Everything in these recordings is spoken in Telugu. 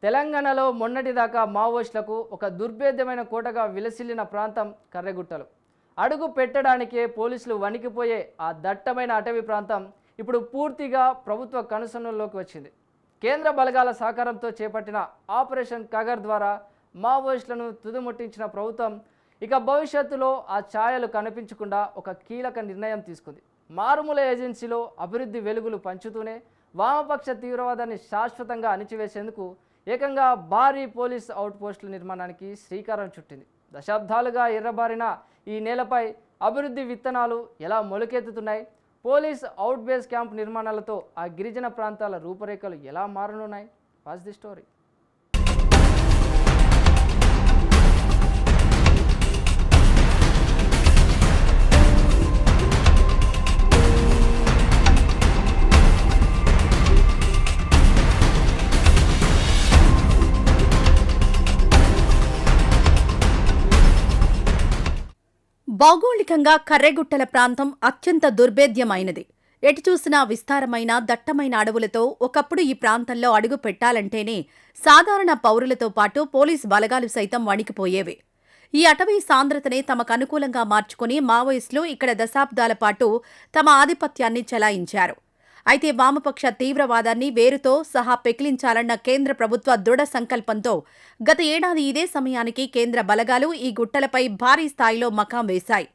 తెలంగాణలో మొన్నటిదాకా మావోయిస్టులకు ఒక దుర్భేద్యమైన కోటగా విలసిల్లిన ప్రాంతం కర్రెగుట్టలు. అడుగు పెట్టడానికే పోలీసులు వణికిపోయే ఆ దట్టమైన అటవీ ప్రాంతం ఇప్పుడు పూర్తిగా ప్రభుత్వ కనుసన్నల్లోకి వచ్చింది. కేంద్ర బలగాల సహకారంతో చేపట్టిన ఆపరేషన్ కగర్ ద్వారా మావోయిస్టులను తుదముట్టించిన ప్రభుత్వం ఇక భవిష్యత్తులో ఆ ఛాయలు కనిపించకుండా ఒక కీలక నిర్ణయం తీసుకుంది. మారుమూల ఏజెన్సీలో అభివృద్ధి వెలుగులు పంచుతూనే వామపక్ష తీవ్రవాదాన్ని శాశ్వతంగా అణిచివేసేందుకు ఏకంగా భారీ పోలీస్ అవుట్పోస్టుల నిర్మాణానికి శ్రీకారం చుట్టింది. దశాబ్దాలుగా ఎర్రబారిన ఈ నేలపై అభివృద్ధి విత్తనాలు ఎలా మొలకెత్తుతున్నాయి? పోలీస్ అవుట్ బేస్ క్యాంప్ నిర్మాణాలతో ఆ గిరిజన ప్రాంతాల రూపురేఖలు ఎలా మారనున్నాయి? Watch the story. భౌగోళికంగా కర్రెగుట్టల ప్రాంతం అత్యంత దుర్భేద్యమైనది. ఎటు చూసినా విస్తారమైన దట్టమైన అడవులతో ఒకప్పుడు ఈ ప్రాంతంలో అడుగు పెట్టాలంటేనే సాధారణ పౌరులతో పాటు పోలీస్ బలగాలు సైతం వణికిపోయేవి. ఈ అటవీ సాంద్రతనే తమకు అనుకూలంగా మార్చుకుని మావోయిస్టులు ఇక్కడ దశాబ్దాల పాటు తమ ఆధిపత్యాన్ని చెలాయించారు. అయితే వామపక్ష తీవ్రవాదాన్ని వేరుతో సహా పెకిలించాలన్న కేంద్ర ప్రభుత్వ దృఢ సంకల్పంతో గత ఏడాది ఇదే సమయానికి కేంద్ర బలగాలు ఈ గుట్టలపై భారీ స్థాయిలో మకాం వేశాయి.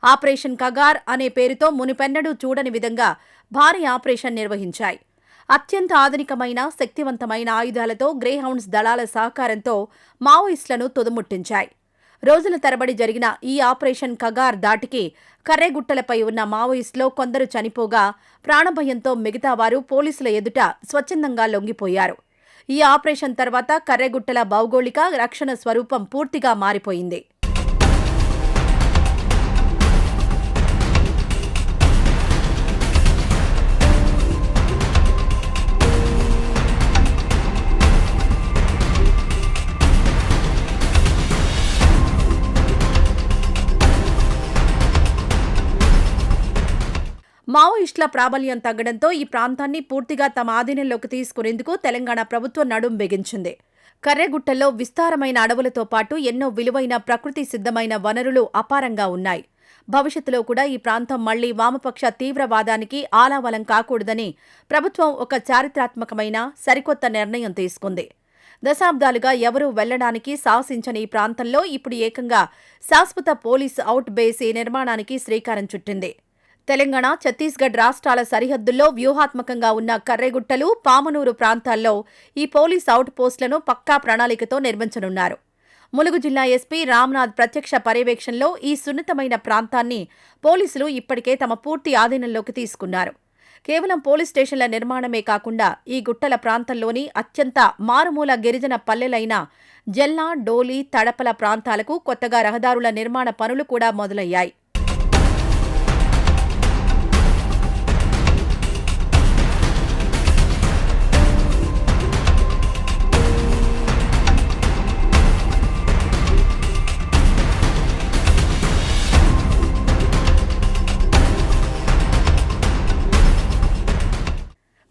ఆపరేషన్ కగార్ అనే పేరుతో మునిపెన్నడూ చూడని విధంగా భారీ ఆపరేషన్ నిర్వహించాయి. అత్యంత ఆధునికమైన శక్తివంతమైన ఆయుధాలతో గ్రేహౌండ్స్ దళాల సహకారంతో మావోయిస్టులను తుదముట్టించాయి. రోజుల తరబడి జరిగిన ఈ ఆపరేషన్ కగార్ దాటికి కర్రెగుట్టలపై ఉన్న మావోయిస్టులో కొందరు చనిపోగా ప్రాణభయంతో మిగతా వారు పోలీసుల ఎదుట స్వచ్ఛందంగా లొంగిపోయారు. ఈ ఆపరేషన్ తర్వాత కర్రెగుట్టల భౌగోళిక రక్షణ స్వరూపం పూర్తిగా మారిపోయింది. మావోయిస్టుల ప్రాబల్యం తగ్గడంతో ఈ ప్రాంతాన్ని పూర్తిగా తమ ఆధీనంలోకి తీసుకునేందుకు తెలంగాణ ప్రభుత్వం నడుం బిగించింది. కర్రెగుట్టల్లో విస్తారమైన అడవులతో పాటు ఎన్నో విలువైన ప్రకృతి సిద్ధమైన వనరులు అపారంగా ఉన్నాయి. భవిష్యత్తులో కూడా ఈ ప్రాంతం మళ్లీ వామపక్ష తీవ్రవాదానికి ఆలావలం కాకూడదని ప్రభుత్వం ఒక చారిత్రాత్మకమైన సరికొత్త నిర్ణయం తీసుకుంది. దశాబ్దాలుగా ఎవరూ వెళ్లడానికి సాహసించని ఈ ప్రాంతంలో ఇప్పుడు ఏకంగా శాశ్వత పోలీసు అవుట్ బేస్ నిర్మాణానికి శ్రీకారం చుట్టింది. తెలంగాణ, ఛత్తీస్గఢ్ రాష్ట్రాల సరిహద్దుల్లో వ్యూహాత్మకంగా ఉన్న కర్రెగుట్టలు, పామనూరు ప్రాంతాల్లో ఈ పోలీస్ అవుట్ పోస్టులను పక్కా ప్రణాళికతో నిర్మించనున్నారు. ములుగు జిల్లా ఎస్పీ రామ్నాథ్ ప్రత్యక్ష పర్యవేక్షణలో ఈ సున్నితమైన ప్రాంతాన్ని పోలీసులు ఇప్పటికే తమ పూర్తి ఆధీనంలోకి తీసుకున్నారు. కేవలం పోలీస్ స్టేషన్ల నిర్మాణమే కాకుండా ఈ గుట్టల ప్రాంతంలోని అత్యంత మారుమూల గిరిజన పల్లెలైన జల్లా, డోలి, తడపల ప్రాంతాలకు కొత్తగా రహదారుల నిర్మాణ పనులు కూడా మొదలయ్యాయి.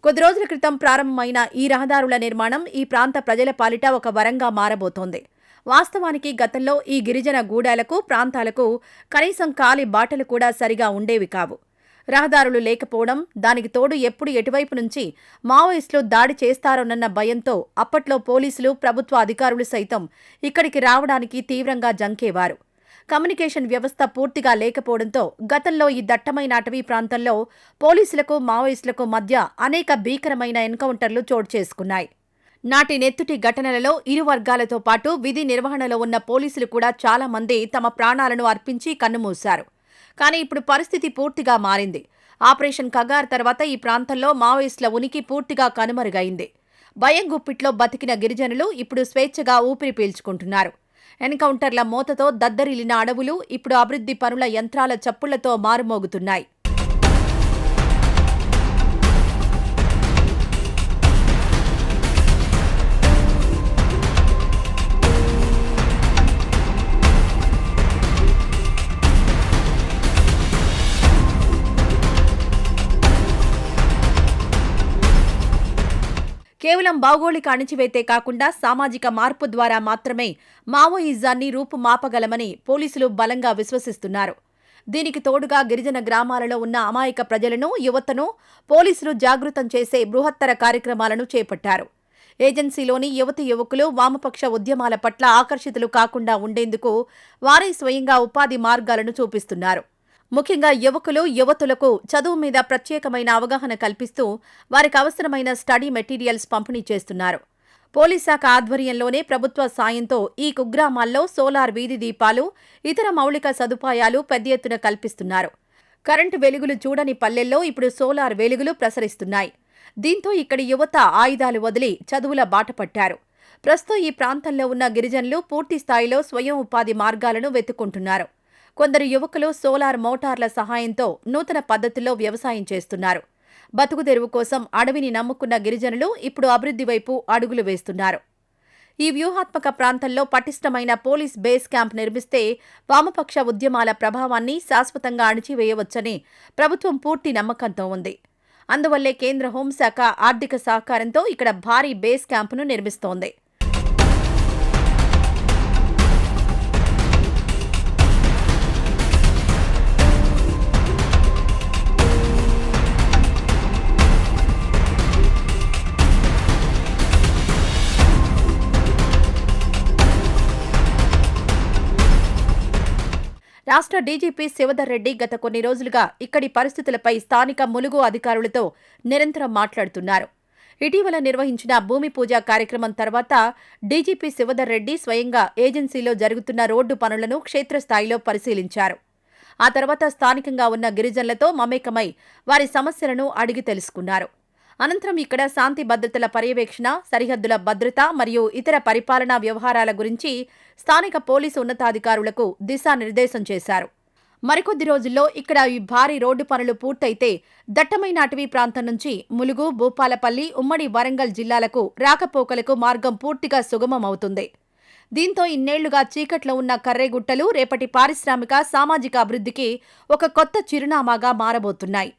కొద్ది రోజుల క్రితం ప్రారంభమైన ఈ రహదారుల నిర్మాణం ఈ ప్రాంత ప్రజల పాలిట ఒక వరంగా మారబోతోంది. వాస్తవానికి గతంలో ఈ గిరిజన గూడాలకు, ప్రాంతాలకు కనీసం కాలి బాటలు కూడా సరిగా ఉండేవి కావు. రహదారులు లేకపోవడం, దానికి తోడు ఎప్పుడు ఎటువైపు నుంచి మావోయిస్టులు దాడి చేస్తారోనన్న భయంతో అప్పట్లో పోలీసులు, ప్రభుత్వ అధికారులు సైతం ఇక్కడికి రావడానికి తీవ్రంగా జంకేవారు. కమ్యూనికేషన్ వ్యవస్థ పూర్తిగా లేకపోవడంతో గతంలో ఈ దట్టమైన అటవీ ప్రాంతంలో పోలీసులకు, మావోయిస్టులకు మధ్య అనేక భీకరమైన ఎన్కౌంటర్లు చోటు చేసుకున్నాయి. నాటి నెత్తుటి ఘటనలలో ఇరు వర్గాలతో పాటు విధి నిర్వహణలో ఉన్న పోలీసులు కూడా చాలా మంది తమ ప్రాణాలను అర్పించి కన్నుమూశారు. కానీ ఇప్పుడు పరిస్థితి పూర్తిగా మారింది. ఆపరేషన్ కగార్ తర్వాత ఈ ప్రాంతంలో మావోయిస్టుల ఉనికి పూర్తిగా కనుమరుగైంది. భయం గుప్పిట్లో బతికిన గిరిజనులు ఇప్పుడు స్వేచ్ఛగా ఊపిరి పీల్చుకుంటున్నారు. ఎన్కౌంటర్ల మోతతో దద్దరిల్లిన అడవులు ఇప్పుడు అభివృద్ధి పనుల యంత్రాల చప్పుళ్లతో మారుమోగుతున్నాయి. కేవలం కేవలం భౌగోళిక అణిచివేతే కాకుండా సామాజిక మార్పు ద్వారా మాత్రమే మావోయిజాన్ని రూపుమాపగలమని పోలీసులు బలంగా విశ్వసిస్తున్నారు. దీనికి తోడుగా గిరిజన గ్రామాలలో ఉన్న అమాయక ప్రజలను, యువతను పోలీసులు జాగృతం చేసే బృహత్తర కార్యక్రమాలను చేపట్టారు. ఏజెన్సీలోని యువకులు వామపక్ష ఉద్యమాల పట్ల ఆకర్షితులు కాకుండా ఉండేందుకు వారే స్వయంగా ఉపాధి మార్గాలను చూపిస్తున్నారు. ముఖ్యంగా యువతులకు చదువు మీద ప్రత్యేకమైన అవగాహన కల్పిస్తూ వారికి అవసరమైన స్టడీ మెటీరియల్స్ పంపిణీ చేస్తున్నారు. పోలీస్ శాఖ ఆధ్వర్యంలోనే ప్రభుత్వ సాయంతో ఈ కుగ్రామాల్లో సోలార్ వీధి దీపాలు, ఇతర మౌలిక సదుపాయాలు పెద్ద ఎత్తున కల్పిస్తున్నారు. కరెంటు వెలుగులు చూడని పల్లెల్లో ఇప్పుడు సోలార్ వెలుగులు ప్రసరిస్తున్నాయి. దీంతో ఇక్కడి యువత ఆయుధాలు వదిలి చదువుల బాట పట్టారు. ప్రస్తుతం ఈ ప్రాంతంలో ఉన్న గిరిజనులు పూర్తి స్థాయిలో స్వయం ఉపాధి మార్గాలను వెతుక్కుంటున్నారు. కొందరు యువకులు సోలార్ మోటార్ల సహాయంతో నూతన పద్ధతుల్లో వ్యవసాయం చేస్తున్నారు. బతుకుదెరువు కోసం అడవిని నమ్ముకున్న గిరిజనులు ఇప్పుడు అభివృద్ధి వైపు అడుగులు వేస్తున్నారు. ఈ వ్యూహాత్మక ప్రాంతంలో పటిష్టమైన పోలీస్ బేస్ క్యాంప్ నిర్మిస్తే వామపక్ష ఉద్యమాల ప్రభావాన్ని శాశ్వతంగా అణిచివేయవచ్చని ప్రభుత్వం పూర్తి నమ్మకంతో ఉంది. అందువల్లే కేంద్ర హోంశాఖ ఆర్థిక సహకారంతో ఇక్కడ భారీ బేస్ క్యాంపును నిర్మిస్తోంది. రాష్ట్ర డీజీపీ శివధర్ రెడ్డి గత కొన్ని రోజులుగా ఇక్కడి పరిస్థితులపై స్థానిక ములుగు అధికారులతో నిరంతరం మాట్లాడుతున్నారు. ఇటీవల నిర్వహించిన భూమి పూజ కార్యక్రమం తర్వాత డీజీపీ శివధర్ రెడ్డి స్వయంగా ఏజెన్సీలో జరుగుతున్న రోడ్డు పనులను క్షేత్రస్థాయిలో పరిశీలించారు. ఆ తర్వాత స్థానికంగా ఉన్న గిరిజనులతో మమేకమై వారి సమస్యలను అడిగి తెలుసుకున్నారు. అనంతరం ఇక్కడ శాంతి భద్రతల పర్యవేక్షణ, సరిహద్దుల భద్రత మరియు ఇతర పరిపాలనా వ్యవహారాల గురించి స్థానిక పోలీసు ఉన్నతాధికారులకు దిశానిర్దేశం చేశారు. మరికొద్ది రోజుల్లో ఇక్కడ ఈ భారీ రోడ్డు పనులు పూర్తయితే దట్టమైన అటవీ ప్రాంతం నుంచి ములుగు, భూపాలపల్లి, ఉమ్మడి వరంగల్ జిల్లాలకు రాకపోకలకు మార్గం పూర్తిగా సుగమమవుతుంది. దీంతో ఇన్నేళ్లుగా చీకట్లో ఉన్న కర్రెగుట్టలు రేపటి పారిశ్రామిక, సామాజిక అభివృద్ధికి ఒక కొత్త చిరునామాగా మారబోతున్నాయి.